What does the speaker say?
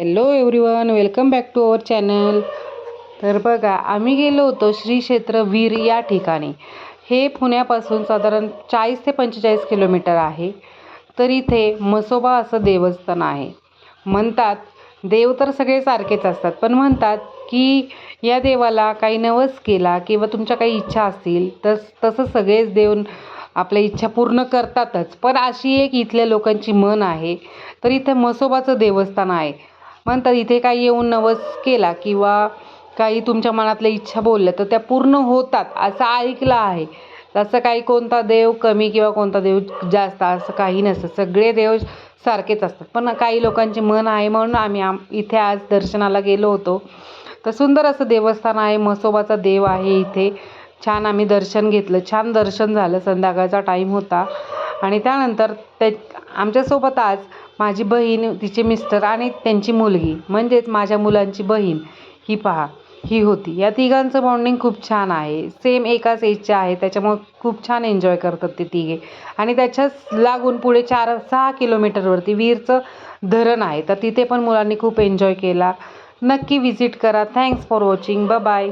Hello everyone, welcome back to our channel. तर बघा, आम्ही गेलो होतो श्री क्षेत्र वीर या ठिकाणी. हे पुण्यापासून साधारण 40 ते 45 किलोमीटर आहे. तर इथे म्हसोबा असं देवस्थान आहे. म्हणतात देव तर सगळे सारखेच असतात, पण म्हणतात की या देवाला काही नवस केला किंवा तुमच्या काही इच्छा असतील तर तसं सगळेच देव आपल्या इच्छा पूर्ण करतातच. पण अशी एक इथल्या लोकांची म्हण आहे. तर इथे म्हसोबाचं देवस्थान आहे. म्हणतात इथे काही येऊन नवस केला किंवा काही तुमच्या मनातल्या इच्छा बोलल्या तर त्या पूर्ण होतात असं ऐकलं आहे. तसं काही कोणता देव कमी किंवा कोणता देव जास्त असं काही नसतं, सगळे देव सारखेच असतात. पण काही लोकांची मन आहे म्हणून आम्ही इथे आज दर्शनाला गेलो होतो. तर सुंदर असं देवस्थान आहे, म्हसोबाचा देव आहे इथे. छान आम्ही दर्शन घेतलं, छान दर्शन झालं. संध्याकाळचा टाईम होता आणि त्यानंतर आमच्यासोबत आज माझी बहीण, तिचे मिस्टर आणि त्यांची मुलगी म्हणजेच माझ्या मुलांची बहीण ही पहा, ही होती. या तिघांचं बॉन्डिंग खूप छान आहे. सेम एकाच एजचे आहे, त्याच्यामुळे खूप छान एन्जॉय करतात ते तिघे. आणि त्याच्याच लागून पुढे 4-6 किलोमीटरवरती वीरचं धरण आहे, तर तिथे पण मुलांनी खूप एन्जॉय केला. नक्की व्हिजिट करा. Thanks for watching. Bye bye.